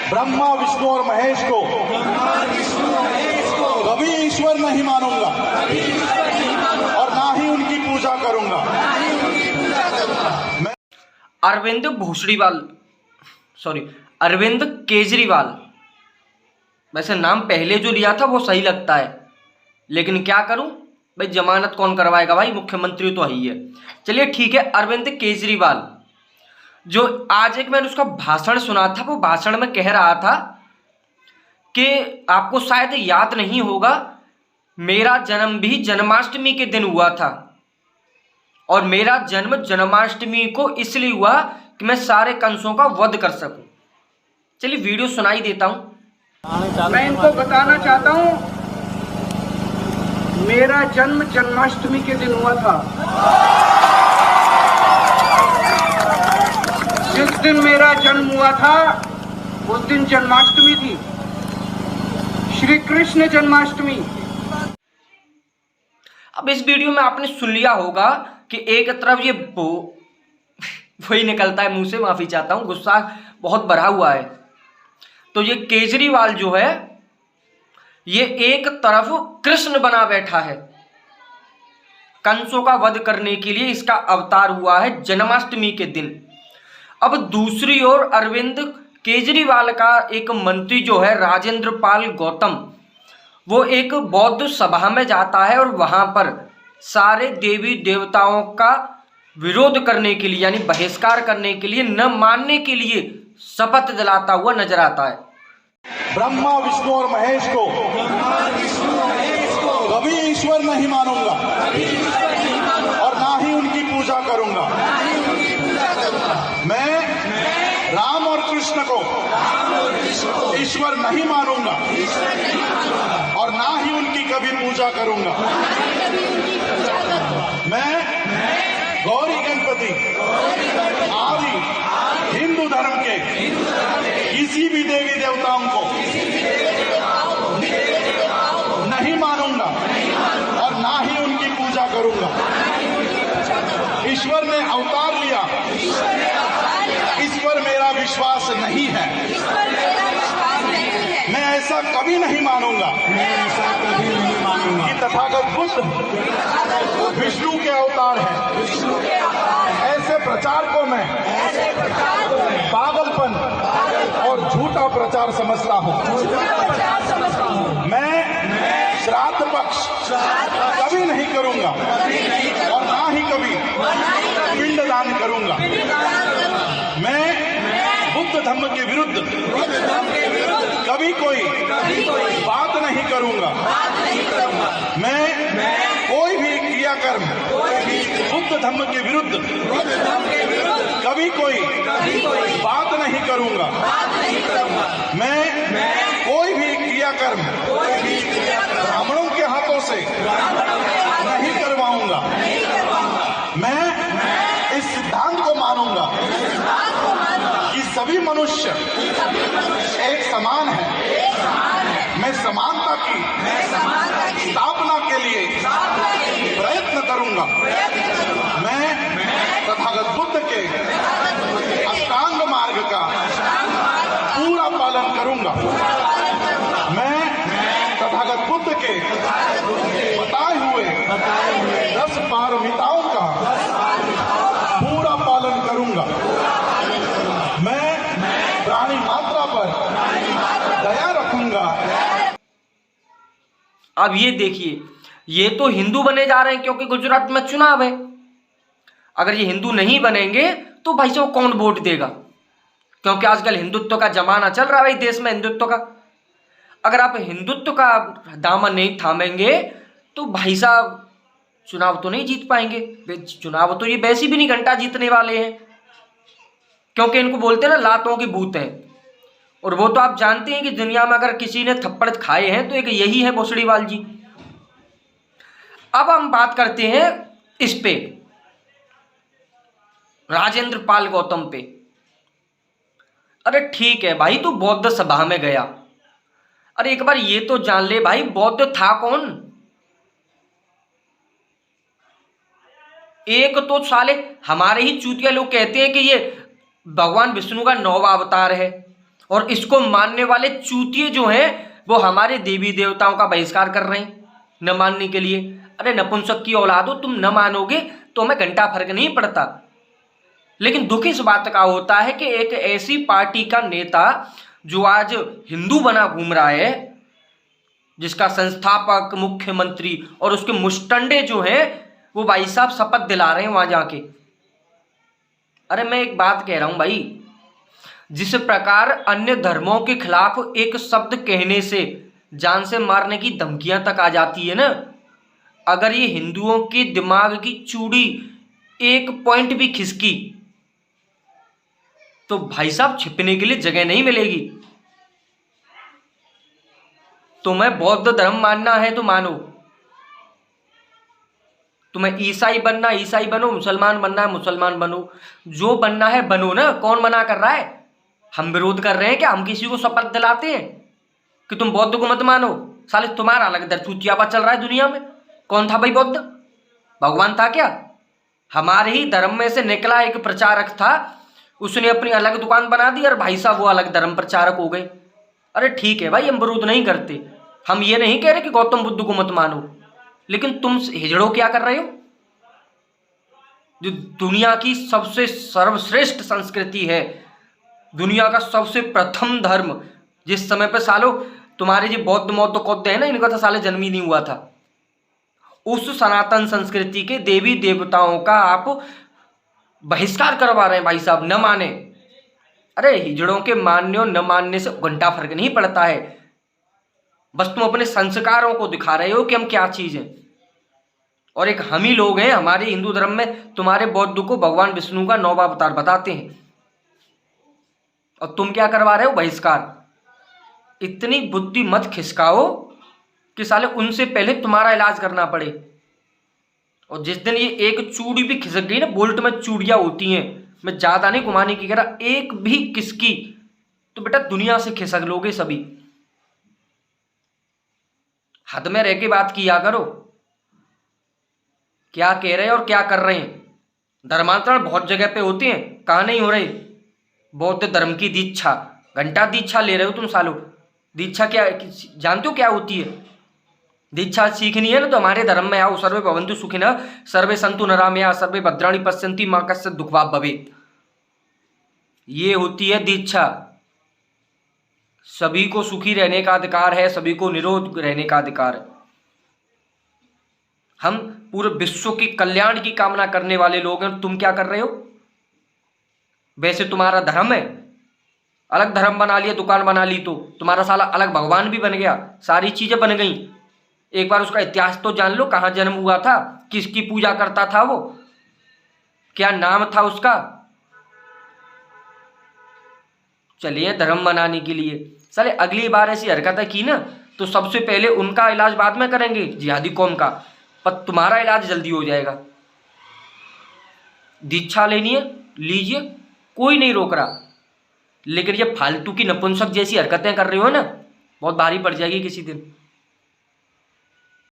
ब्रह्मा विष्णु और महेश को कभी ईश्वर नहीं मानूंगा और ना ही उनकी पूजा करूंगा। अरविंद केजरीवाल, वैसे नाम पहले जो लिया था वो सही लगता है, लेकिन क्या करूं भाई, जमानत कौन करवाएगा भाई, मुख्यमंत्री तो ही है। चलिए ठीक है, अरविंद केजरीवाल जो आज एक मैंने उसका भाषण सुना था, वो भाषण में कह रहा था कि आपको शायद याद नहीं होगा, मेरा जन्म भी जन्माष्टमी के दिन हुआ था और मेरा जन्म जन्माष्टमी को इसलिए हुआ कि मैं सारे कंसों का वध कर सकूं। चलिए वीडियो सुनाई देता हूं। मैं इनको बताना चाहता हूं, मेरा जन्म जन्माष्टमी के दिन हुआ था। जिस दिन मेरा जन्म हुआ था उस दिन जन्माष्टमी थी, श्री कृष्ण जन्माष्टमी। अब इस वीडियो में आपने सुन लिया होगा कि एक तरफ ये वही निकलता है मुंह से, माफी चाहता हूं, गुस्सा बहुत भरा हुआ है। तो ये केजरीवाल जो है ये एक तरफ कृष्ण बना बैठा है, कंसों का वध करने के लिए इसका अवतार हुआ है जन्माष्टमी के दिन। अब दूसरी ओर अरविंद केजरीवाल का एक मंत्री जो है राजेंद्र पाल गौतम, वो एक बौद्ध सभा में जाता है और वहां पर सारे देवी देवताओं का विरोध करने के लिए, यानी बहिष्कार करने के लिए, न मानने के लिए शपथ दिलाता हुआ नजर आता है। ब्रह्मा विष्णु और महेश को कभी ईश्वर नहीं मानूंगा और ना ही उनकी पूजा करूंगा। मैं राम और कृष्ण को ईश्वर नहीं मानूंगा और ना ही उनकी कभी पूजा करूंगा। मैं गौरी गणपति आदि हिंदू धर्म के किसी भी देवी देवताओं को नहीं मानूंगा और ना ही उनकी पूजा करूंगा। ईश्वर ने अवतार लिया, इस पर मेरा विश्वास नहीं है। मैं ऐसा कभी नहीं मानूंगा कि तथागत बुद्ध विष्णु के अवतार हैं। ऐसे प्रचार को मैं पागलपन और झूठा प्रचार समझता हूं। मैं श्राद्ध पक्ष कभी नहीं करूंगा और ना ही कभी पिंडदान करूंगा। मैं बुद्ध धर्म के विरुद्ध कभी कोई बात नहीं करूंगा। मैं कोई भी क्रियाकर्म बुद्ध धर्म के विरुद्ध कभी कोई बात नहीं करूंगा। मैं कोई भी क्रियाकर्म ब्राह्मणों के हाथों से नहीं करवाऊंगा। मैं इस सिद्धांत को मानूंगा कि सभी मनुष्य एक समान है। मैं समानता की स्थापना के लिए प्रयत्न करूंगा। मैं तथागत बुद्ध के अष्टांग मार्ग का पूरा पालन करूंगा। मैं तथागत बुद्ध के बताए हुए 10 पारमिताओं का पूरा पालन करूंगा। मैं प्राणी मात्रा पर दया रखूंगा। अब ये देखिए, ये तो हिंदू बने जा रहे हैं क्योंकि गुजरात में चुनाव है। अगर ये हिंदू नहीं बनेंगे तो भाई साहब कौन वोट देगा, क्योंकि आजकल हिंदुत्व का जमाना चल रहा है भाई देश में, हिंदुत्व का। अगर आप हिंदुत्व का दामन नहीं थामेंगे तो भाई साहब चुनाव तो नहीं जीत पाएंगे। चुनाव तो ये वैसे भी नहीं घंटा जीतने वाले हैं, क्योंकि इनको बोलते हैं ना लातों के भूत हैं। और वो तो आप जानते हैं कि दुनिया में अगर किसी ने थप्पड़ खाए हैं तो एक यही है भोसड़ीवाल जी। अब हम बात करते हैं इस पे, राजेंद्र पाल गौतम पे। अरे ठीक है भाई, तू बौद्ध सभा में गया, अरे एक बार ये तो जान ले भाई बौद्ध था कौन। एक तो साले हमारे ही चूतिया लोग कहते हैं कि ये भगवान विष्णु का 9वां अवतार है, और इसको मानने वाले चूतिए जो हैं वो हमारे देवी देवताओं का बहिष्कार कर रहे हैं न मानने के लिए। अरे नपुंसक की औलादो, तुम न मानोगे तो हमें घंटा फर्क नहीं पड़ता। लेकिन दुख इस बात का होता है कि एक ऐसी पार्टी का नेता जो आज हिंदू बना घूम रहा है, जिसका संस्थापक, मुख्यमंत्री और उसके मुस्टंडे जो हैं वो भाई साहब शपथ दिला रहे हैं वहां जाके। अरे मैं एक बात कह रहा हूं भाई, जिस प्रकार अन्य धर्मों के खिलाफ एक शब्द कहने से जान से मारने की धमकियां तक आ जाती है ना, अगर ये हिंदुओं के दिमाग की चूड़ी एक पॉइंट भी खिसकी तो भाई साहब छिपने के लिए जगह नहीं मिलेगी। तुम्हें बौद्ध धर्म मानना है तो मानो, तुम्हें ईसाई बनना ईसाई बनो, मुसलमान बनना है मुसलमान बनो, जो बनना है बनो ना। कौन मना कर रहा है? हम विरोध कर रहे हैं क्या? हम किसी को शपथ दिलाते हैं कि तुम बौद्ध को मत मानो? साले तुम्हारा अलग दरचूतियापा चल रहा है दुनिया में। कौन था भाई बौद्ध? भगवान था क्या? हमारे ही धर्म में से निकला एक प्रचारक था, उसने अपनी अलग दुकान बना दी और भाई साहब वो अलग धर्म प्रचारक हो गए। अरे ठीक है भाई, हम विरोध नहीं करते, हम ये नहीं कह रहे कि गौतम बुद्ध को मत मानो, लेकिन तुम हिजड़ो क्या कर रहे हो? जो दुनिया की सबसे सर्वश्रेष्ठ संस्कृति है, दुनिया का सबसे प्रथम धर्म, जिस समय पे सालो तुम्हारे जो बौद्ध कौद्ध है ना, इनका तो साले जन्म ही नहीं हुआ था, उस सनातन संस्कृति के देवी देवताओं का आप बहिष्कार करवा रहे हैं भाई साहब, न माने। अरे हिजड़ों के मानने और न मानने से घंटा फर्क नहीं पड़ता है, बस तुम अपने संस्कारों को दिखा रहे हो कि हम क्या चीज हैं। और एक हम ही लोग हैं हमारे हिंदू धर्म में तुम्हारे बौद्ध को भगवान विष्णु का 9वां अवतार बताते हैं, और तुम क्या करवा रहे हो? बहिष्कार। इतनी बुद्धि मत खिसकाओ कि साले उनसे पहले तुम्हारा इलाज करना पड़े। और जिस दिन ये एक चूड़ी भी खिसक गई ना, बोल्ट में चूड़ियां होती हैं, मैं ज्यादा नहीं घुमाने की कह रहा, एक भी किसकी तो बेटा दुनिया से खिसक लोगे सभी। हद में रह के बात किया करो, क्या कह रहे हैं और क्या कर रहे हैं। धर्मांतरण बहुत जगह पे होते हैं, कहाँ नहीं हो रहे। बौद्ध धर्म की दीक्षा, घंटा दीक्षा ले रहे हो तुम सालो। दीक्षा क्या जानते हो क्या होती है? दीक्षा सीखनी है ना तो हमारे धर्म में आओ। सर्वे भवन्तु सुखिनः, सर्वे सन्तु निरामयाः, सर्वे भद्राणि पश्यन्ति मा कश्चित् दुःखभाग् भवेत्। ये होती है दीक्षा। सभी को सुखी रहने का अधिकार है, सभी को निरोध रहने का अधिकार है। हम पूरे विश्व के कल्याण की कामना करने वाले लोग हैं, तुम क्या कर रहे हो? वैसे तुम्हारा धर्म है, अलग धर्म बना लिया, दुकान बना ली तो तुम्हारा साला अलग भगवान भी बन गया, सारी चीजें बन गई। एक बार उसका इतिहास तो जान लो, कहाँ जन्म हुआ था, किसकी पूजा करता था वो, क्या नाम था उसका। चलिए धर्म बनाने के लिए साले अगली बार ऐसी हरकतें की ना तो सबसे पहले उनका इलाज बाद में करेंगे, जिहादी कौम का, पर तुम्हारा इलाज जल्दी हो जाएगा। दीक्षा लेनी है लीजिए, कोई नहीं रोक रहा, लेकिन ये फालतू की नपुंसक जैसी हरकतें कर रहे हो ना, बहुत भारी पड़ जाएगी किसी दिन।